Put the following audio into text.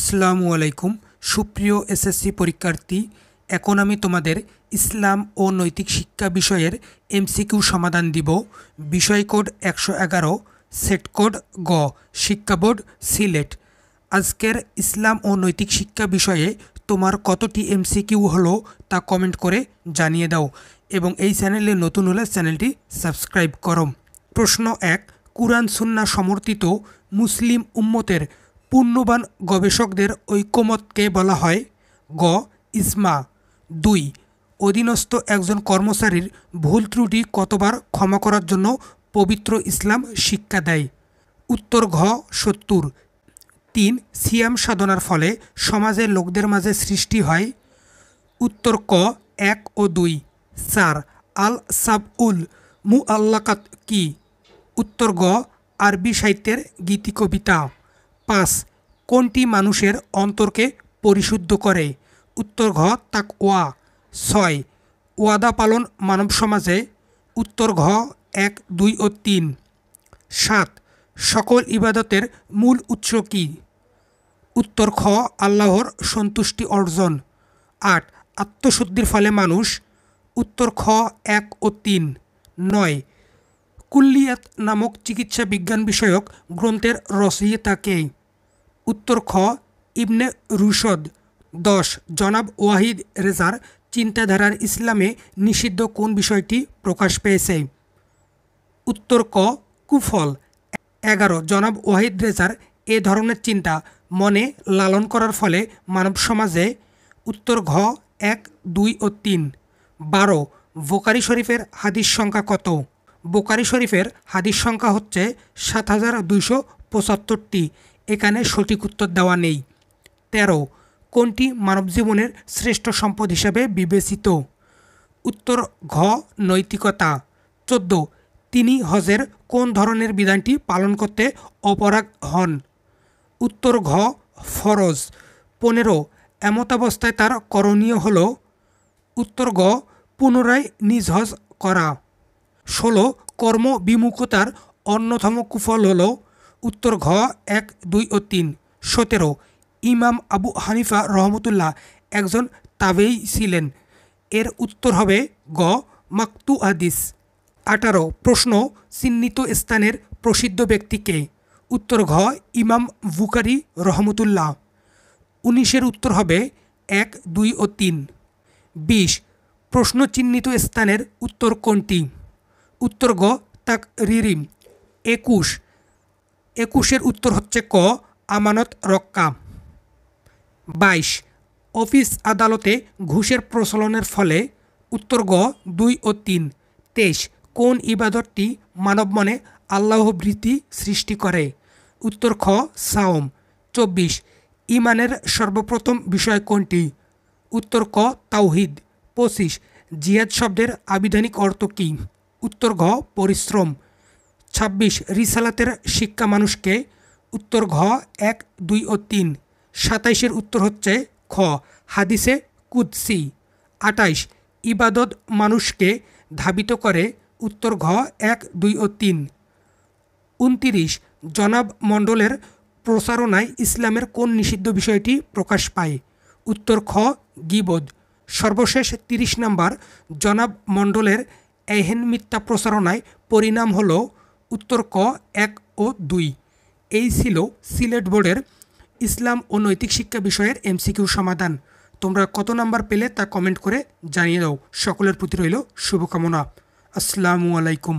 আসসালামু আলাইকুম সুপ্রিয় এসএসসি পরীক্ষার্থী, এখন আমি তোমাদের ইসলাম ও নৈতিক শিক্ষা বিষয়ের এমসিকিউ সমাধান দিব। বিষয় কোড 111, সেট কোড গ, শিক্ষা বোর্ড সিলেট। আজকের ইসলাম ও নৈতিক শিক্ষা বিষয়ে তোমার কতটি এমসিকিউ হলো তা কমেন্ট করে জানিয়ে দাও এবং এই চ্যানেলে নতুন হলে চ্যানেলটি সাবস্ক্রাইব করো। প্রশ্ন 1, কুরআন সুন্নাহ সমর্থিত মুসলিম উম্মতের পূর্ণবান গবেষকদের ঐকমত্যকে বলা হয়? গ, ইজমা। 2, অধীনস্থ একজন কর্মচারীর ভুল ত্রুটি কতবার ক্ষমা করার জন্য পবিত্র ইসলাম শিক্ষা দেয়? উত্তর ঘ, 70। 3, সিয়াম সাধনার ফলে সমাজের লোকদের মাঝে সৃষ্টি হয়? উত্তর ক, 1 ও 2। 4, আল সাবউল মুআল্লাকাত কি? উত্তর গ, আরবি সাহিত্যের গীতিকবিতা। 5, কোনটি মানুষের অন্তরকে পরিশুদ্ধ করে? উত্তর ঘ, তাকওয়া। 6, ওয়াদা পালন মানব সমাজে? উত্তর ঘ, 1, 2 ও 3। 7, সকল ইবাদতের মূল উৎস কি? উত্তর খ, আল্লাহর সন্তুষ্টি অর্জন। 8, আত্মশুদ্ধির ফলে মানুষ? উত্তর খ, 1 ও 3। 9, কুল্লিয়াত নামক চিকিৎসা বিজ্ঞান বিষয়ক গ্রন্থের রচয়িতা কে? উত্তর খ, ইবনে রুশদ। 10, জনাব ওয়াহিদ রেজার চিন্তাধারার ইসলামে নিষিদ্ধ কোন বিষয়টি প্রকাশ পেয়েছে? উত্তর ক, কুফল। 11, জনাব ওয়াহিদ রেজার এ ধরনের চিন্তা মনে লালন করার ফলে মানব সমাজে? উত্তর ঘ, 1, 2 ও 3। 12, বোখারী শরীফের হাদিস সংখ্যা কত? বোখারী শরীফের হাদিস সংখ্যা হচ্ছে 7275টি। এখানে সঠিক উত্তর দেওয়া নেই। 13, কোনটি মানব জীবনের শ্রেষ্ঠ সম্পদ হিসাবে বিবেচিত? উত্তর ঘ, নৈতিকতা। 14, তিনি হজের কোন ধরনের বিধানটি পালন করতে অপরাগ হন? উত্তর ঘ, ফরজ। 15, এমতাবস্থায় তার করণীয় হল? উত্তর গ, পুনরায় নিজ হজ করা। 16, কর্ম বিমুখতার অন্যতম কুফল হল? উত্তর ঘ, 1, 2 ও 3। 17, ইমাম আবু হানিফা রহমতুল্লাহ একজন তাবেঈ ছিলেন। এর উত্তর হবে গ, মাকতু হাদিস। 18, প্রশ্ন, চিহ্নিত স্থানের প্রসিদ্ধ ব্যক্তিকে? উত্তর ঘ, ইমাম বুখারী রহমতুল্লাহ। 19 উত্তর হবে 1, 2 ও 3। 20, প্রশ্ন চিহ্নিত স্থানের উত্তর কোনটি? উত্তর গ, তাকরিরিম। 21 উত্তর হচ্ছে ক, আমানত রক্ষা। 22, অফিস আদালতে ঘুষের প্রচলনের ফলে? উত্তর গ, 2 ও 3। 23, কোন ইবাদতটি মানব মনে আল্লাহভীতি সৃষ্টি করে? উত্তর খ, সাওম। 24, ইমানের সর্বপ্রথম বিষয় কোনটি? উত্তর ক, তাওহীদ। 25, জিহাদ শব্দের আবিধানিক অর্থ কী? উত্তর ঘ, পরিশ্রম। 26, রিসালাতের শিক্ষা মানুষকে? উত্তর ঘ, 1, 2 ও 3। 27 উত্তর হচ্ছে খ, হাদিসে কুদসি। 28, ইবাদত মানুষকে ধাবিত করে? উত্তর ঘ, 1, 2 ও 3। 29, জনাব মণ্ডলের প্রচারণায় ইসলামের কোন নিষিদ্ধ বিষয়টি প্রকাশ পায়? উত্তর খ, গীবত। সর্বশেষ 30 নম্বর, জনাব মণ্ডলের এহেন মিথ্যা প্রচারণায় পরিণাম হল? উত্তর ক, 1 ও 2। এই ছিল সিলেট বোর্ডের ইসলাম ও নৈতিক শিক্ষা বিষয়ের এমসিকিউ সমাধান। তোমরা কত নাম্বার পেলে তা কমেন্ট করে জানিয়ে দাও। সকলের প্রতি রইল শুভকামনা। আসসালামু আলাইকুম।